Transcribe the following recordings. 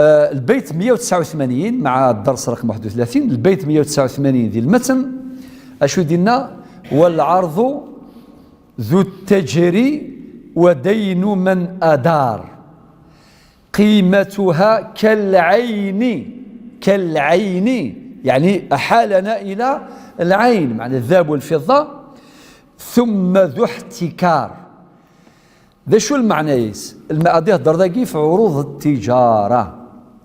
البيت 189 مع الدرس رقم 31. البيت 189 ذي المتن اشو دينا؟ والعرض ذو التجري ودين من أدار قيمتها كالعين يعني أحالنا إلى العين معنى الذهب والفضة. ثم ذو احتكار. ذا شو المعنى يس؟ المعاديه دردقي في عروض التجارة.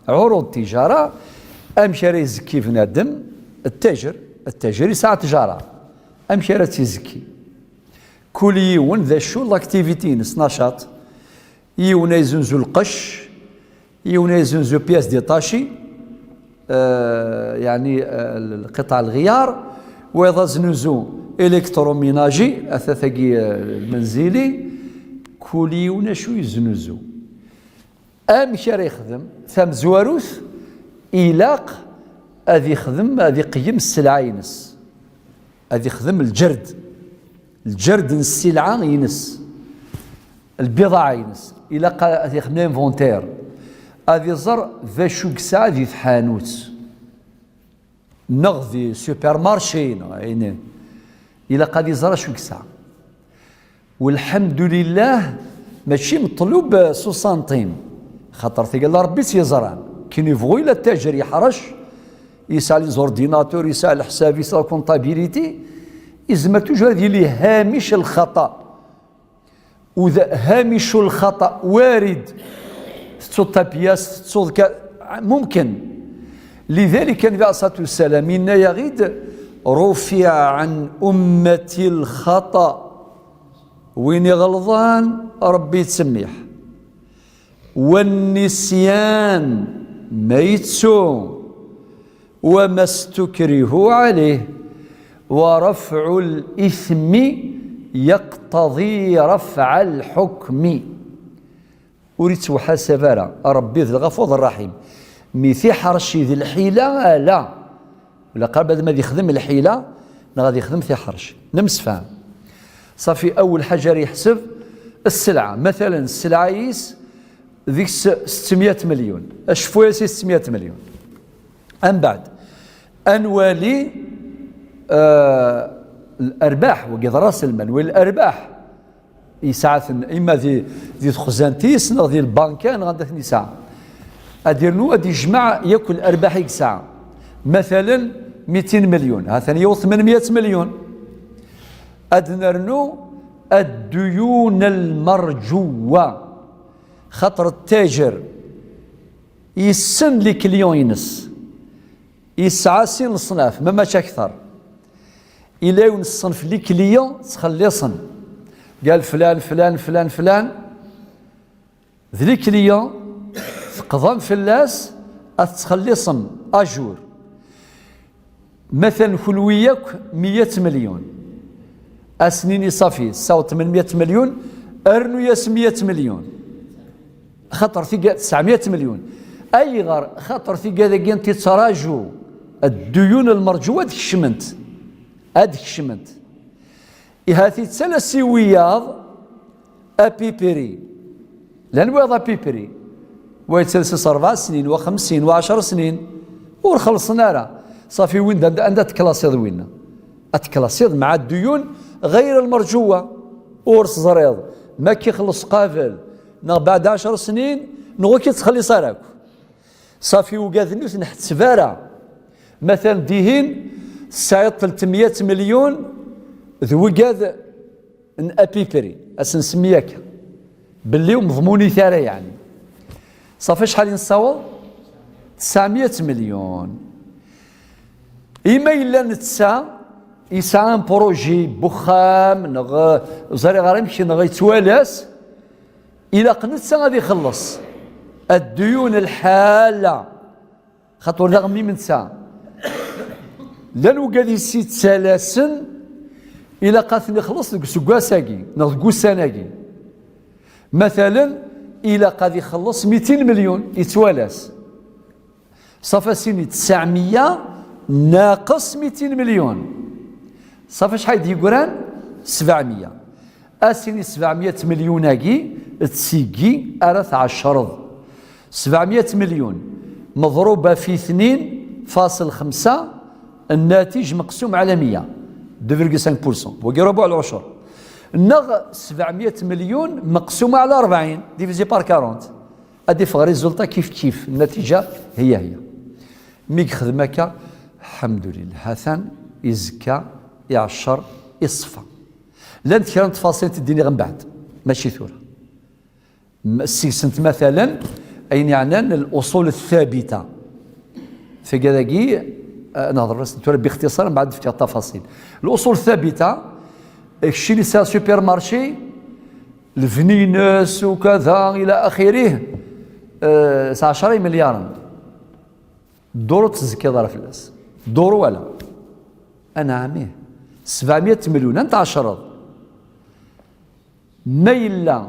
عروض التجارة أمشي يزكي في نادم التاجر يسعى تجارة أمشي يزكي كل يوم ذا شو لاكتيفيتي نس نشاط يوم يزنزو القش يوم يزنزو بياس ديطاشي يعني قطع الغيار وإذا زنزو إلكتروميناجي أثاثقي المنزلي كل يوم شو يزنزو أمشي يخدم ثم زواروث إلاق أذي يخدم أذي قيم السلعة ينس أذي يخدم الجرد السلعة ينس البضاعة ينس إلاق أذي يخدم انفونتير أذي زر ذا شو كسا ذي حانوت نغذي سوبر مارشي إلاق أذي زر شو كسا والحمد لله ماشي مطلوب 60 سنتيم خاطر ثقال ربي سيزران كي يبغوا الى التاجر يحرش يسعى لي زورديناتور يسعى الحساب يسعى الكونطابيليتي يزمر توجور لي هامش الخطا وذا هامش الخطا وارد تصوت بياس تصوت ممكن. لذلك النبي عليه الصلاه والسلام إن يغيد رفع عن امتي الخطا وين غلظان ربي تسميح والنسيان ما يتسو وما استكره عليه ورفع الإثم يقتضي رفع الحكم. أريد محاسبة ربي ذي الغفور الرحيم ميثي حرشي ذي الحيلة لا ولا قال بعد ما يخدم الحيلة غادي يخدم في حرش نمسفهم صافي. أول حاجة يحسب السلعة مثلا السلعة يس ذيك 600 مليون اشفوا 600 مليون أم بعد أنوالي الأرباح وقد راس المال والأرباح يساعة إما ذي خزانتيس ذي البنكان غادي ساعة أديرنو أدي يجمع ياكل أرباح يساعة مثلا 200 مليون ها ثانية 800 مليون أدنرنو الديون المرجوة خاطر التاجر يسن لي كليون ينس يسعى سين الصناف ما ماشي أكثر إلا ينصنف لي كليون تخلي صن قال فلان فلان فلان فلان ذلي كليون تقضم فلاس تخلي صن أجور مثلا كلوياك 100 مليون أسنيني صافي ساو 800 مليون أرنو ياس 100 مليون خاطر في 900 مليون أي غير خاطر في هذا انت تراجو الديون المرجوة هذيك الشمنت هاتي تسلسي وياض أبيبري لأن وياض أبيبري ويتسلسل 4 سنين و5 سنين و10 سنين ورخلصنا راه صافي وين عندها تكلاسيض وين أتكلاسيض مع الديون غير المرجوة ورس زريض ما كيخلص قابل بعد 10 سنين نغو كي تخلي صاراك صافي وقاذنوس نحتسبارا مثلا ديهين سايط 300 مليون ذو قاذ ان ابيبري اسنسمياك باللي مضموني ثاري يعني صافي شحال نصاوب 900 مليون إما إلا نتسا يسعى بروجي بخام نغ زاري غير يمشي نغ يتوالاس إلا قنتسا غادي يخلص الديون الحالة خاطر رغمي من سا لانو قاد يسيت سلاسن إلا قاتل يخلص سكواساكي نغ كوساناكي مثلا إلا قاد يخلص 200 مليون يتوالاس صافا سيني 900 ناقص 200 مليون صافي شحال ديقران 700 اسيني 700 مليون هاكي تسيكي أرث عشرض 700 مليون مضروبة في 2.5، الناتج مقسوم على 100 2.5%، وقي ربع العشر. النغ 700 مليون مقسومة على 40 ديفيزي بار 40، ادي في ريزولتا كيف كيف النتيجة هي. ميك خدمك الحمد لله هاثان يزكى يعشر يصفى. لان كان تفاصيل تديني غير من بعد ماشي ثورة. السيسنت مثلا اين يعني الاصول الثابته في كذاكي نهضر باختصار بعد في التفاصيل. الاصول الثابته الشيء اللي صار سوبر مارشي الفنينوس وكذا الى اخره 10 مليار دورو تزكي ضرب فلاس دورو ولا انا عاميه 700 مليون انت 10 ما إلا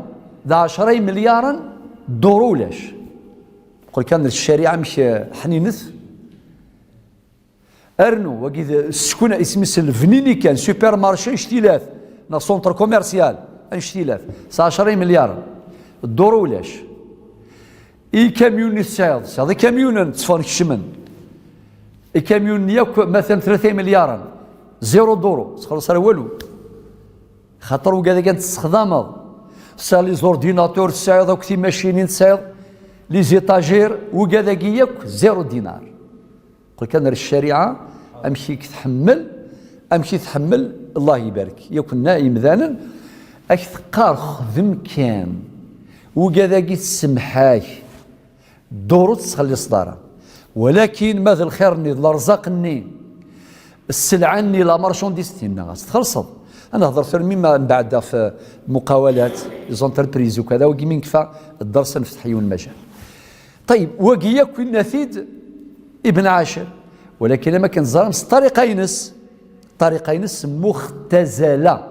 10 مليارا دورو لاش قل كان الشريعه مش حنينث ارنو وكذا السكونه اسمس الفنيني كان سوبر مارشي اشتلاف نا سونتر كوميرسيال اشتلاف 10 مليار دورو لاش اي كاميون نتساعد هذا كاميون تصفون الشمن اي كاميون ياك مثلا 3 مليارا زيرو دورو صار والو خاطر وكذا كانت استخدامه سا لي زورديناتور تساعد وكتي ماشينين تساعد لي زيتاجير وكذا ياك زيرو دينار. قل كان الشريعه امشي تحمل الله يبارك يكون نائم ذانا اكثقار خذم كان وكذا تسمحاك دورو تخلي صدارة. ولكن ماذا الخير ني الرزاقني السلعاني لا مارشونديز تينا تخلصد. انا هضرت مما من بعد في مقاولات زونتربريز وكذا وكي من كفى الدرس نفتح المجال. طيب وكي يكون نثيد ابن عاشر، ولكن لما كان زرمس طريقينس مختزله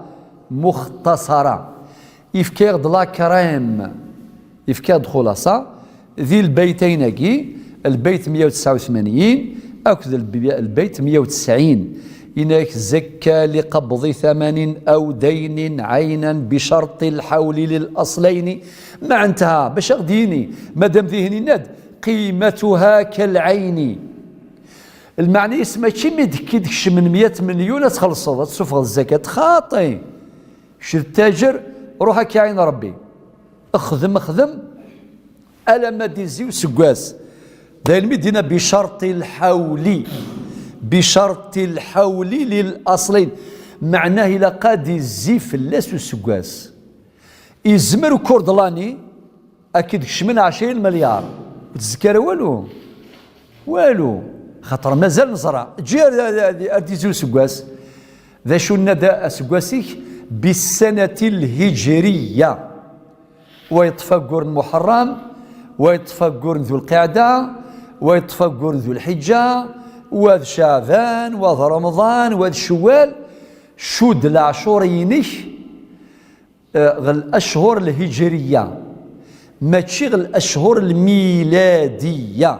مختصره يفكر دلا كريم يفكر خلاصه ذي البيتينكي البيت 189 اكد البيت 190 إنك زكى لقبض ثمن أو دين عينا بشرط الحول للأصلين ما انتهى باش غديني مادام ذهني ند قيمتها كالعين. المعني اسمها شي مدكيدكش من 100 مليون تخلصها تسفغ الزكاة خاطي شي التاجر روحها كعين ربي اخذم ألا ما ديزيو سكواس داير مدينة بشرط الحول للأصلين معناه إلا قاد يزي فلاس وسكواس يزمر كوردلاني أكيد كشمن 20 مليار وتذكر والو خاطر مازال نزرع تجي أرديزو سكواس ذا شو النداء سكواسيك بالسنة الهجرية ويتفقر محرم ويتفقر ذو القعدة ويتفقر ذو الحجة وذ شعبان وذ رمضان وذ شوال شود العشورينيش الأشهر الهجرية ماشي الأشهر الميلادية.